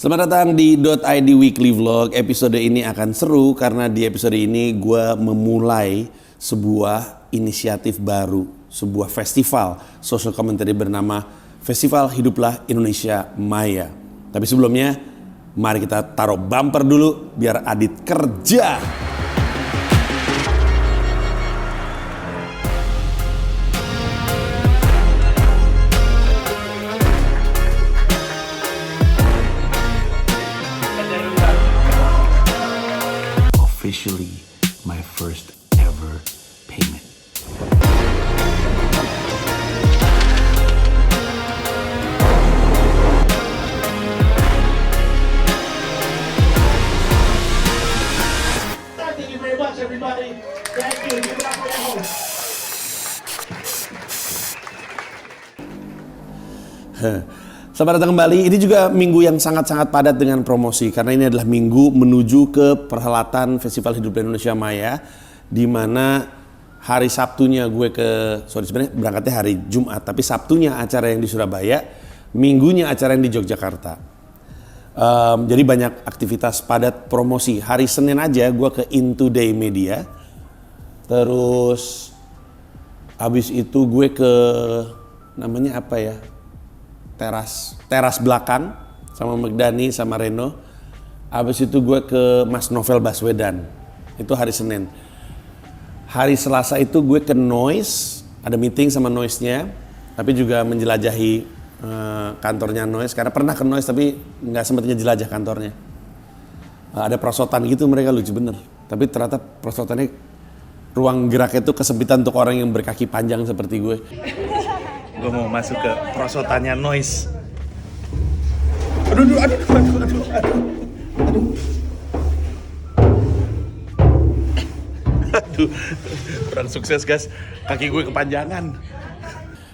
Selamat datang di .id Weekly Vlog. Episode ini akan seru karena di episode ini gue memulai sebuah inisiatif baru, sebuah festival social commentary bernama Festival Hiduplah Indonesia Maya. Tapi sebelumnya, mari kita taruh bumper dulu biar Adit kerja. Officially my first ever payment. Thank you very much, everybody. Thank you. Give it up for your host. Selamat datang kembali. Ini juga minggu yang sangat-sangat padat dengan promosi karena ini adalah minggu menuju ke perhelatan Festival Hiduplah Indonesia Maya, di mana hari Sabtunya sebenarnya berangkatnya hari Jumat, tapi Sabtunya acara yang di Surabaya, Minggunya acara yang di Yogyakarta. Jadi banyak aktivitas padat promosi. Hari Senin aja gue ke Intoday Media, terus habis itu gue ke namanya apa ya? Teras belakang sama Megdani sama Reno. Habis itu gue ke Mas Novel Baswedan. Itu hari Senin. Hari Selasa itu gue ke Noise, ada meeting sama Noise-nya, tapi juga menjelajahi kantornya Noise karena pernah ke Noise tapi nggak sempat ngejelajah kantornya. Ada perosotan gitu, mereka lucu bener. Tapi ternyata perosotannya ruang geraknya itu kesempitan untuk orang yang berkaki panjang seperti gue. Gue mau masuk ke perosotannya Noise. Aduh, kurang sukses guys. Kaki gue kepanjangan.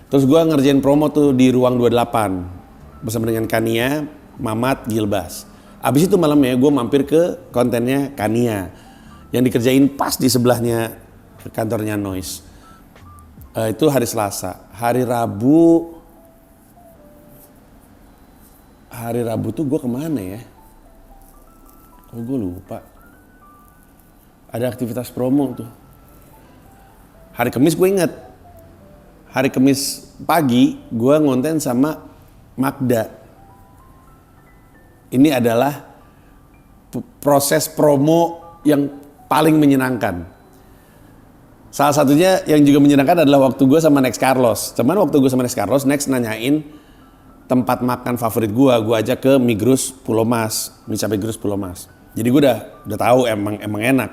Terus gue ngerjain promo tuh di Ruang 28 bersama dengan Kania, Mamat, Gilbas. Abis itu malamnya gue mampir ke kontennya Kania yang dikerjain pas di sebelahnya kantornya Noise. Itu hari Selasa. Hari Rabu tuh gue kemana ya? Oh, gue lupa. Ada aktivitas promo tuh. Hari Kamis gue inget. Hari Kamis pagi gue ngonten sama Magda. Ini adalah proses promo yang paling menyenangkan. Salah satunya yang juga menyenangkan adalah waktu gue sama Next Carlos. Cuman waktu gue sama Next Carlos, Next nanyain tempat makan favorit gue ajak ke Migrus Pulau Mas, Micape Migrus Pulau Mas. Jadi gue udah tahu emang enak.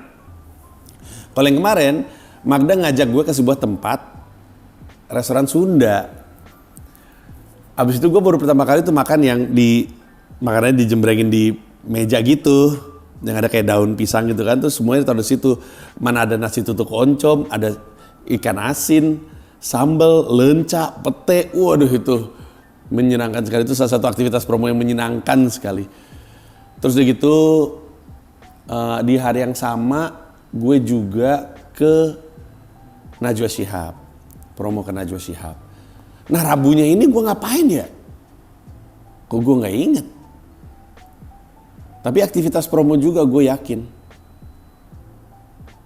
Kalau yang kemarin, Magda ngajak gue ke sebuah tempat restoran Sunda. Abis itu gue baru pertama kali tuh makan yang makanannya dijembrengin di meja gitu. Yang ada kayak daun pisang gitu kan, tuh semuanya taruh di situ. Mana ada nasi tutuk oncom, ada ikan asin, sambal, lenca, pete. Waduh, itu menyenangkan sekali. Itu salah satu aktivitas promo yang menyenangkan sekali. Terus udah gitu di hari yang sama gue juga ke Najwa Shihab, promo ke Najwa Shihab. Nah, Rabunya ini gue ngapain ya? Kok gue nggak inget. Tapi aktivitas promo juga gue yakin.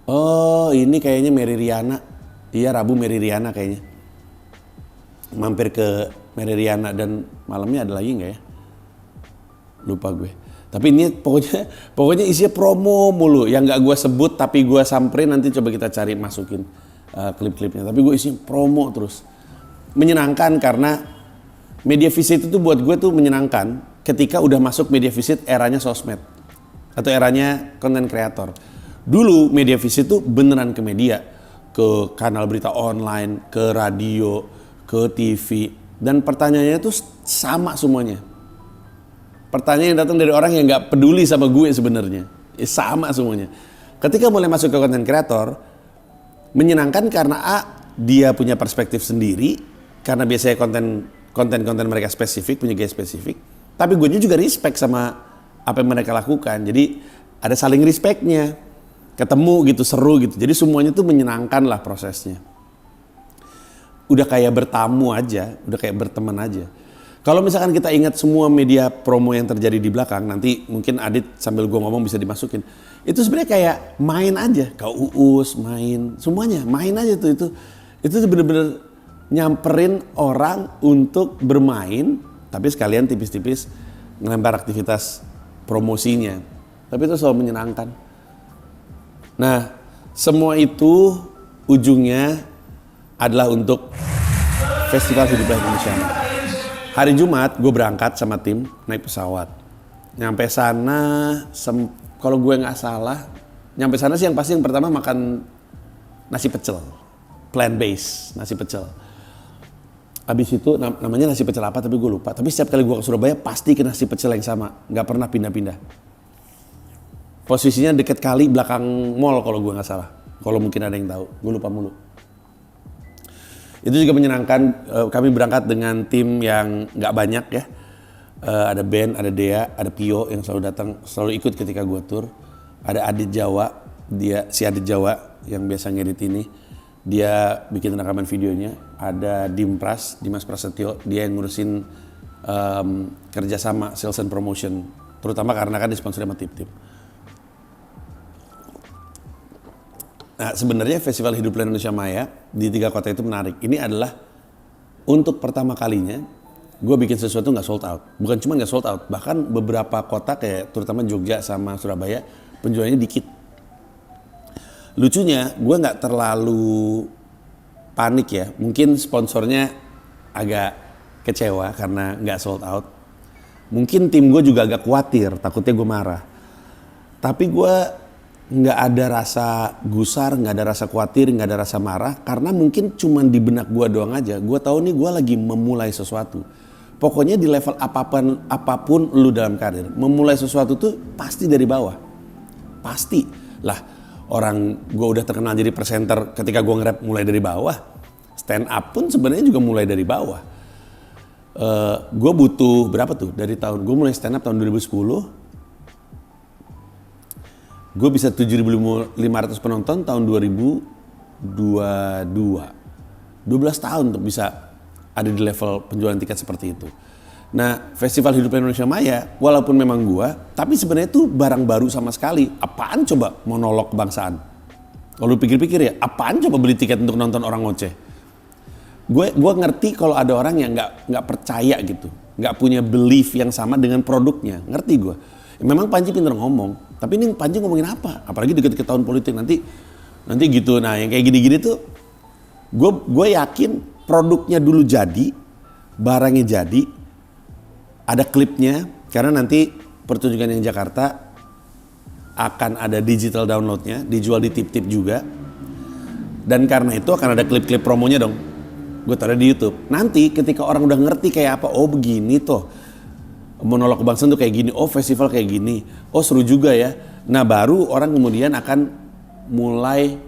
Oh, ini kayaknya Mary Riana. Iya, Rabu Mary Riana kayaknya. Mampir ke Mary Riana dan malamnya ada lagi nggak ya? Lupa gue. Tapi ini pokoknya isinya promo mulu. Yang nggak gue sebut tapi gue samperin, nanti coba kita cari masukin klip-klipnya. Tapi gue isinya promo terus. Menyenangkan karena media visit itu buat gue tuh menyenangkan ketika udah masuk media visit eranya sosmed atau eranya konten kreator. Dulu media visit tuh beneran ke media, ke kanal berita online, ke radio, ke TV, dan pertanyaannya tuh sama semuanya. Pertanyaan yang datang dari orang yang nggak peduli sama gue sebenarnya, sama semuanya. Ketika mulai masuk ke konten kreator, menyenangkan karena dia punya perspektif sendiri, karena biasanya konten mereka spesifik, punya gaya spesifik. Tapi gue juga respect sama apa yang mereka lakukan. Jadi ada saling respectnya. Ketemu gitu, seru gitu. Jadi semuanya tuh menyenangkan lah prosesnya. Udah kayak bertamu aja, udah kayak berteman aja. Kalau misalkan kita ingat semua media promo yang terjadi di belakang, nanti mungkin Adit sambil gue ngomong bisa dimasukin. Itu sebenarnya kayak main aja, Kak Uus main, semuanya main aja tuh itu. Itu tuh bener-bener nyamperin orang untuk bermain, tapi sekalian tipis-tipis ngelempar aktivitas promosinya. Tapi itu selalu menyenangkan. Nah, semua itu ujungnya adalah untuk Festival Hiduplah Indonesia. Hari Jumat gue berangkat sama tim naik pesawat. Nyampe sana, kalau gue nggak salah, nyampe sana sih yang pasti yang pertama makan nasi pecel, plant based nasi pecel. Abis itu namanya nasi pecel apa tapi gue lupa. Tapi setiap kali gue ke Surabaya pasti ke nasi pecel yang sama, nggak pernah pindah-pindah. Posisinya deket kali belakang mall kalau gue nggak salah. Kalau mungkin ada yang tahu, gue lupa mulu. Itu juga menyenangkan, kami berangkat dengan tim yang nggak banyak ya. Ada Ben, ada Dea, ada Pio yang selalu datang, selalu ikut ketika gue tur. Ada Adit Jawa, si Adit Jawa yang biasa ngedit ini. Dia bikin rekaman videonya. Ada Dimas Prasetyo, dia yang ngurusin kerjasama sales and promotion. Terutama karena kan disponsori sama Tip-Tip. Nah, sebenarnya Festival Hiduplah Indonesia Maya di 3 kota itu menarik. Ini adalah untuk pertama kalinya gue bikin sesuatu nggak sold out. Bukan cuma nggak sold out, bahkan beberapa kota kayak terutama Jogja sama Surabaya penjualannya dikit. Lucunya gue nggak terlalu panik ya. Mungkin sponsornya agak kecewa karena nggak sold out. Mungkin tim gue juga agak khawatir, takutnya gue marah. Tapi gue nggak ada rasa gusar, nggak ada rasa khawatir, nggak ada rasa marah, karena mungkin cuman di benak gue doang aja. Gue tahu nih gue lagi memulai sesuatu. Pokoknya di level apapun lu dalam karir, memulai sesuatu tuh pasti dari bawah. Pasti. Lah, orang gue udah terkenal jadi presenter ketika gue nge-rap mulai dari bawah. Stand up pun sebenarnya juga mulai dari bawah. Gue butuh berapa tuh? Dari tahun gue mulai stand up tahun 2010. Gue bisa 7.500 penonton tahun 2022. 12 tahun untuk bisa ada di level penjualan tiket seperti itu. Nah, Festival Hiduplah Indonesia Maya, walaupun memang gue, tapi sebenarnya itu barang baru sama sekali. Apaan coba monolog kebangsaan? Kalau lu pikir-pikir ya, apaan coba beli tiket untuk nonton orang ngoceh? Gue ngerti kalau ada orang yang nggak percaya gitu, nggak punya belief yang sama dengan produknya, ngerti gue. Memang Panji pinter ngomong, tapi ini Panji ngomongin apa? Apalagi deket-deket tahun politik nanti gitu. Nah, yang kayak gini-gini tuh, gue yakin produknya dulu jadi, barangnya jadi, ada klipnya, karena nanti pertunjukan yang Jakarta akan ada digital downloadnya, dijual di Tip-Tip juga, dan karena itu akan ada klip-klip promonya dong. Gue taruh di YouTube. Nanti ketika orang udah ngerti kayak apa, oh begini tuh. Monolog kebangsaan tuh kayak gini, oh festival kayak gini, oh seru juga ya. Nah baru orang kemudian akan mulai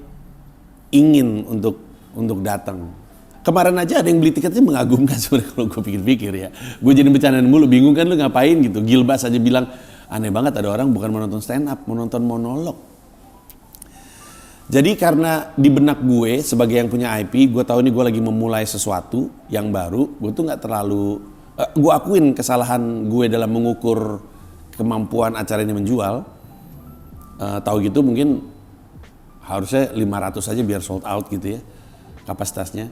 ingin untuk datang. Kemarin aja ada yang beli tiketnya mengagumkan sebenarnya kalau gue pikir-pikir ya. Gue jadi bercandaan mulu, bingung kan lu ngapain gitu. Gilbas aja bilang, aneh banget ada orang bukan menonton stand up, menonton monolog. Jadi karena di benak gue sebagai yang punya IP, gue tahu ini gue lagi memulai sesuatu yang baru, gue tuh nggak terlalu gue akuin kesalahan gue dalam mengukur kemampuan acara ini menjual. Tahu gitu mungkin harusnya 500 aja biar sold out gitu ya kapasitasnya.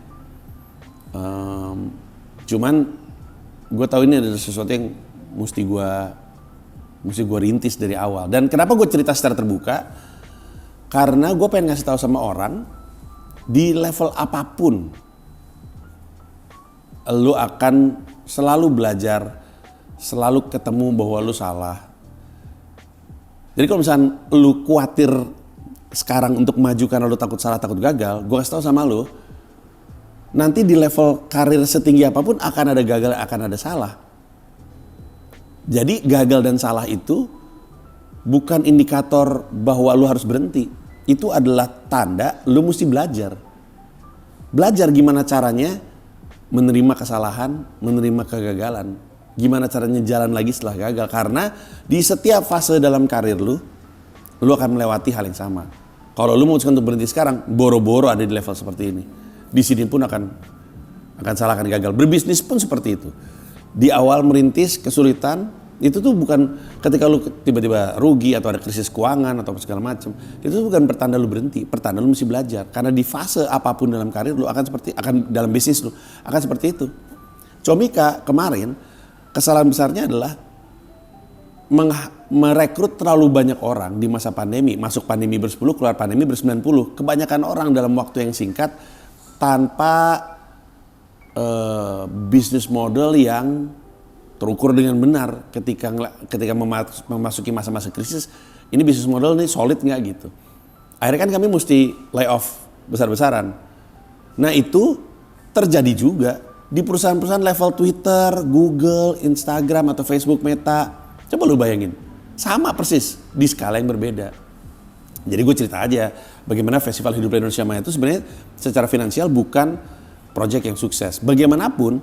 Cuman gue tahu ini adalah sesuatu yang mesti gue rintis dari awal. Dan kenapa gue cerita secara terbuka? Karena gue pengen ngasih tahu sama orang di level apapun lu akan selalu belajar, selalu ketemu bahwa lu salah. Jadi kalau misalnya lu khawatir sekarang untuk maju karena lu takut salah, takut gagal, gue kasih tau sama lu, nanti di level karir setinggi apapun akan ada gagal, akan ada salah. Jadi gagal dan salah itu bukan indikator bahwa lu harus berhenti. Itu adalah tanda lu mesti belajar. Belajar gimana caranya menerima kesalahan, menerima kegagalan. Gimana caranya jalan lagi setelah gagal. Karena di setiap fase dalam karir lu akan melewati hal yang sama. Kalau lu memutuskan untuk berhenti sekarang, boro-boro ada di level seperti ini. Di sini pun akan salah, akan gagal. Berbisnis pun seperti itu. Di awal merintis kesulitan, itu tuh bukan ketika lu tiba-tiba rugi atau ada krisis keuangan atau segala macam. Itu tuh bukan pertanda lu berhenti, pertanda lu mesti belajar. Karena di fase apapun dalam karir lu dalam bisnis lu akan seperti itu. Comika kemarin kesalahan besarnya adalah merekrut terlalu banyak orang di masa pandemi. Masuk pandemi ber-10, keluar pandemi ber-90. Kebanyakan orang dalam waktu yang singkat tanpa bisnis model yang terukur dengan benar ketika memasuki masa-masa krisis. Ini bisnis model nih solid nggak gitu. Akhirnya kan kami mesti lay off besar-besaran. Nah itu terjadi juga di perusahaan-perusahaan level Twitter, Google, Instagram atau Facebook Meta. Coba lu bayangin, sama persis di skala yang berbeda. Jadi gue cerita aja bagaimana Festival Hidup Indonesia Maya itu sebenarnya secara finansial bukan proyek yang sukses. Bagaimanapun,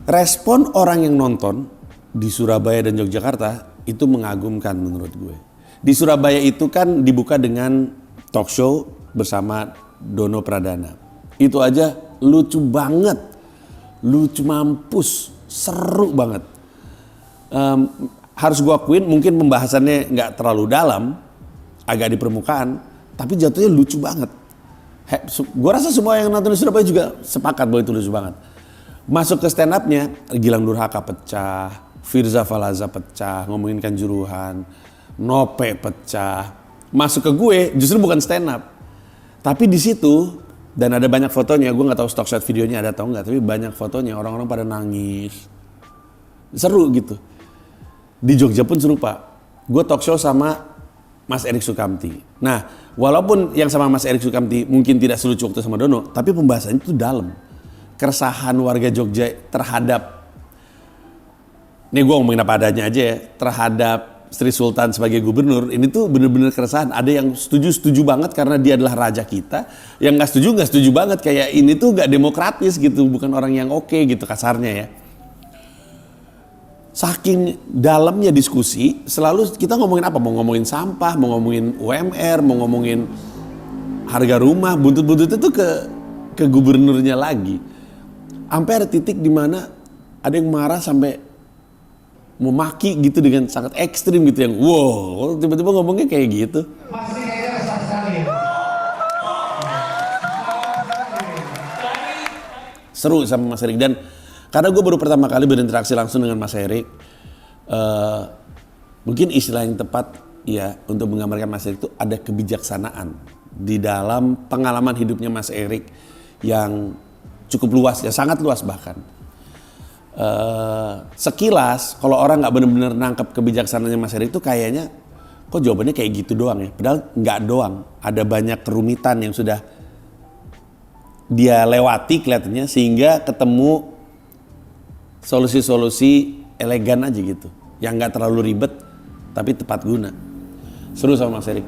respon orang yang nonton di Surabaya dan Yogyakarta itu mengagumkan menurut gue. Di Surabaya itu kan dibuka dengan talk show bersama Dono Pradana. Itu aja lucu banget, lucu mampus, seru banget. Harus gue akuin mungkin pembahasannya nggak terlalu dalam, agak di permukaan, tapi jatuhnya lucu banget. Gue rasa semua yang nonton di Surabaya juga sepakat bahwa itu lucu banget. Masuk ke stand up-nya, Gilang Durhaka pecah, Firza Falaza pecah, ngomongin Kanjuruhan, Nope pecah. Masuk ke gue justru bukan stand up. Tapi di situ, dan ada banyak fotonya, gue gak tahu stock shot videonya ada atau enggak, tapi banyak fotonya, orang-orang pada nangis. Seru gitu. Di Jogja pun serupa. Gue talk show sama Mas Erik Sukamti. Nah, walaupun yang sama Mas Erik Sukamti mungkin tidak selucu waktu sama Dono, tapi pembahasannya itu dalam. Keresahan warga Jogja terhadap, ini gue ngomongin apa adanya aja ya, terhadap Sri Sultan sebagai gubernur, ini tuh bener-bener keresahan. Ada yang setuju banget karena dia adalah raja kita, yang nggak setuju banget, kayak ini tuh nggak demokratis gitu, bukan orang yang oke gitu kasarnya ya. Saking dalamnya diskusi, selalu kita ngomongin apa? Mau ngomongin sampah, mau ngomongin UMR, mau ngomongin harga rumah, buntut-buntutnya tuh ke gubernurnya lagi. Sampai ada titik di mana ada yang marah sampai mau maki gitu dengan sangat ekstrim gitu, yang wow, tiba-tiba ngomongnya kayak gitu. Seru sama Mas Erik, dan karena gue baru pertama kali berinteraksi langsung dengan Mas Erik, mungkin istilah yang tepat ya untuk menggambarkan Mas Erik itu ada kebijaksanaan di dalam pengalaman hidupnya Mas Erik yang cukup luas ya, sangat luas bahkan. Sekilas kalau orang nggak benar-benar nangkep kebijaksanaannya Mas Erik itu kayaknya kok jawabannya kayak gitu doang ya, padahal nggak doang, ada banyak kerumitan yang sudah dia lewati kelihatannya sehingga ketemu solusi-solusi elegan aja gitu, yang nggak terlalu ribet tapi tepat guna. Seru sama Mas Erik.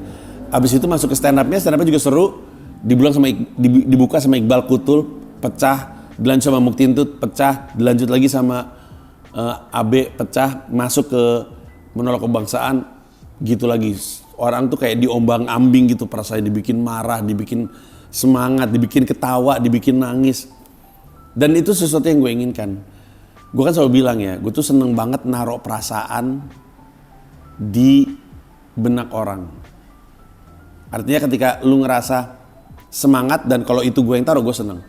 Abis itu masuk ke stand up-nya juga seru. Dibuka sama Iqbal Kutul, pecah. Dilanjut sama Muktintut, pecah. Dilanjut lagi sama Abe, pecah. Masuk ke monolog kebangsaan, gitu lagi. Orang tuh kayak diombang-ambing gitu, perasaan dibikin marah, dibikin semangat, dibikin ketawa, dibikin nangis. Dan itu sesuatu yang gue inginkan. Gue kan selalu bilang ya, gue tuh seneng banget naruh perasaan di benak orang. Artinya ketika lu ngerasa semangat dan kalau itu gue yang taruh, gue seneng.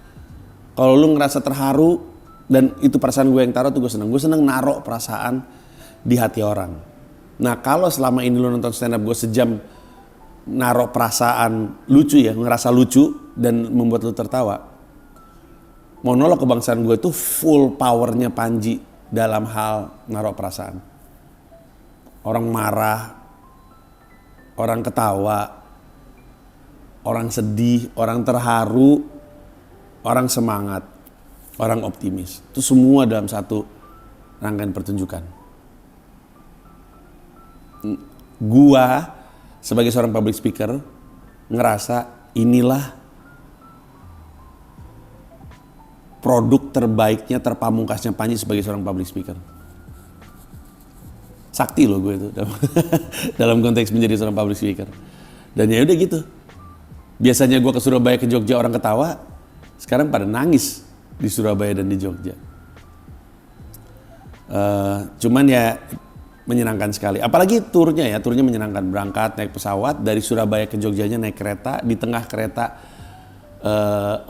Kalau lu ngerasa terharu dan itu perasaan gue yang taruh tuh gue seneng. Gue seneng naruh perasaan di hati orang. Nah kalau selama ini lu nonton stand up gue sejam naruh perasaan lucu ya, ngerasa lucu dan membuat lu tertawa, monolog kebangsaan gue tuh full powernya Panji dalam hal naruh perasaan. Orang marah, orang ketawa, orang sedih, orang terharu, orang semangat, orang optimis. Itu semua dalam satu rangkaian pertunjukan. Gua sebagai seorang public speaker ngerasa inilah produk terbaiknya, terpamungkasnya Panji sebagai seorang public speaker. Sakti loh gue itu dalam konteks menjadi seorang public speaker. Dan ya udah gitu. Biasanya gue ke Surabaya, ke Jogja orang ketawa, sekarang pada nangis di Surabaya dan di Jogja. Cuman ya menyenangkan sekali. Apalagi turnya menyenangkan. Berangkat naik pesawat dari Surabaya ke Jogjanya naik kereta, di tengah kereta,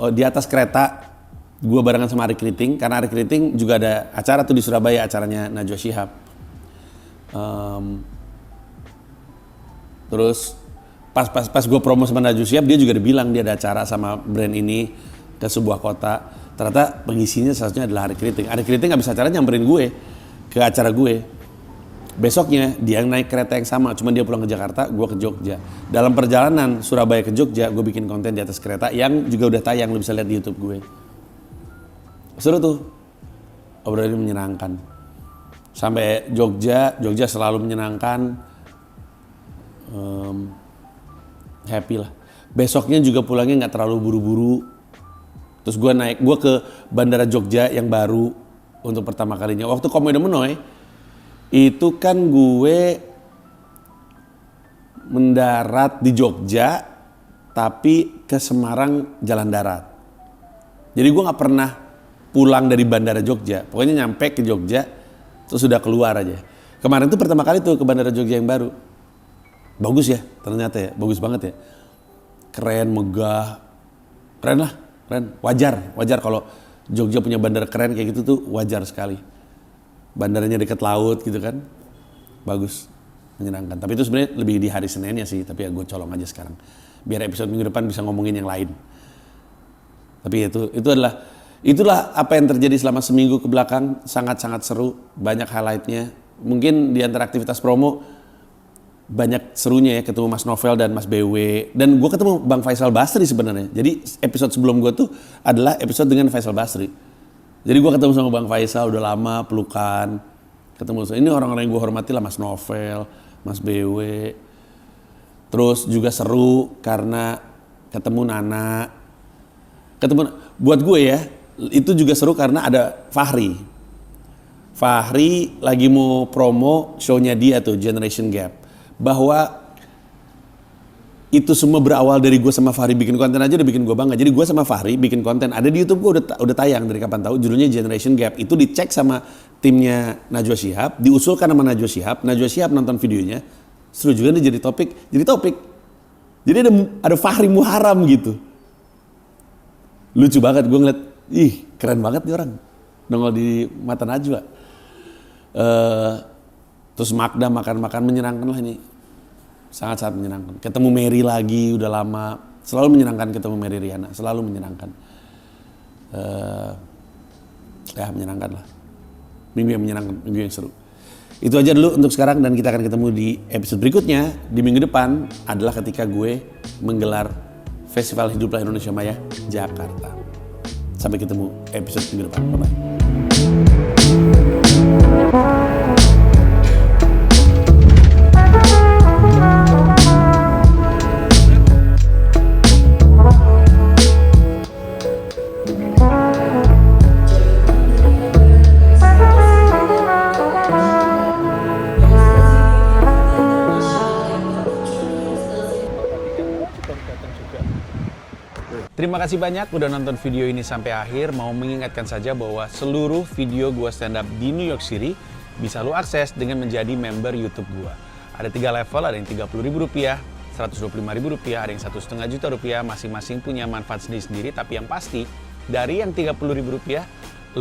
di atas kereta gue barengan sama Ari Kriting, karena Ari Kriting juga ada acara tuh di Surabaya, acaranya Najwa Shihab. Terus pas gue promo sama Najwa Shihab, dia juga bilang dia ada acara sama brand ini ke sebuah kota. Ternyata pengisinya seharusnya adalah Ari Kriting. Ari Kriting habis acara nyamperin gue ke acara gue. Besoknya dia naik kereta yang sama, cuman dia pulang ke Jakarta, gue ke Jogja. Dalam perjalanan Surabaya ke Jogja, gue bikin konten di atas kereta yang juga udah tayang, lo bisa lihat di YouTube gue. Seru tuh, obrolannya menyenangkan. Sampai Jogja selalu menyenangkan, happy lah. Besoknya juga pulangnya nggak terlalu buru-buru. Terus gue ke Bandara Jogja yang baru untuk pertama kalinya. Waktu Komodo Menoy, itu kan gue mendarat di Jogja, tapi ke Semarang jalan darat. Jadi gue nggak pernah pulang dari Bandara Jogja. Pokoknya nyampe ke Jogja, terus sudah keluar aja. Kemarin tuh pertama kali tuh ke Bandara Jogja yang baru. Bagus ya, ternyata ya, bagus banget ya. Keren, megah, keren lah, keren. Wajar kalau Jogja punya bandara keren kayak gitu tuh wajar sekali. Bandaranya dekat laut gitu kan, bagus, menyenangkan. Tapi itu sebenarnya lebih di hari Seninnya sih, tapi ya gue colong aja sekarang. Biar episode minggu depan bisa ngomongin yang lain. Tapi itulah apa yang terjadi selama seminggu ke belakang, sangat-sangat seru, banyak highlightnya. Mungkin di antara aktivitas promo, banyak serunya ya, ketemu Mas Novel dan Mas BW. Dan gue ketemu Bang Faisal Basri sebenarnya. Jadi episode sebelum gue tuh adalah episode dengan Faisal Basri. Jadi gue ketemu sama Bang Faisal, udah lama, pelukan. Ini orang-orang yang gue hormati lah, Mas Novel, Mas BW. Terus juga seru karena ketemu Nana. Buat gue ya, itu juga seru karena ada Fahri. Fahri lagi mau promo show-nya dia tuh, Generation Gap. Bahwa itu semua berawal dari gue sama Fahri bikin konten aja udah bikin gue bangga. Jadi gue sama Fahri bikin konten, ada di YouTube gue udah tayang dari kapan tahu, judulnya Generation Gap. Itu dicek sama timnya Najwa Shihab, diusulkan sama Najwa Shihab nonton videonya, seru juga nih jadi topik. Jadi ada Fahri Muharram gitu. Lucu banget, gue ngeliat, ih keren banget nih orang, nongol di mata Najwa. Terus Magda makan-makan, menyenangkan lah ini. Sangat-sangat menyenangkan. Ketemu Mary lagi, udah lama. Selalu menyenangkan ketemu Mary Riana, selalu menyenangkan. Ya menyenangkan lah. Minggu yang menyenangkan, minggu yang seru. Itu aja dulu untuk sekarang, dan kita akan ketemu di episode berikutnya. Di minggu depan adalah ketika gue menggelar Festival Hiduplah Indonesia Maya Jakarta. Sampai ketemu episode minggu depan. Bye-bye. Terima kasih banyak udah nonton video ini sampai akhir. Mau mengingatkan saja bahwa seluruh video gua stand up di New York City bisa lo akses dengan menjadi member YouTube gua. Ada 3 level, ada yang Rp30.000, Rp125.000, ada yang Rp1,5 juta, masing-masing punya manfaat sendiri-sendiri. Tapi yang pasti, dari yang Rp30.000,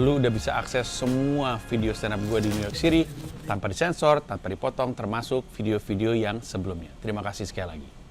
lu udah bisa akses semua video stand up gua di New York City tanpa disensor, tanpa dipotong, termasuk video-video yang sebelumnya. Terima kasih sekali lagi.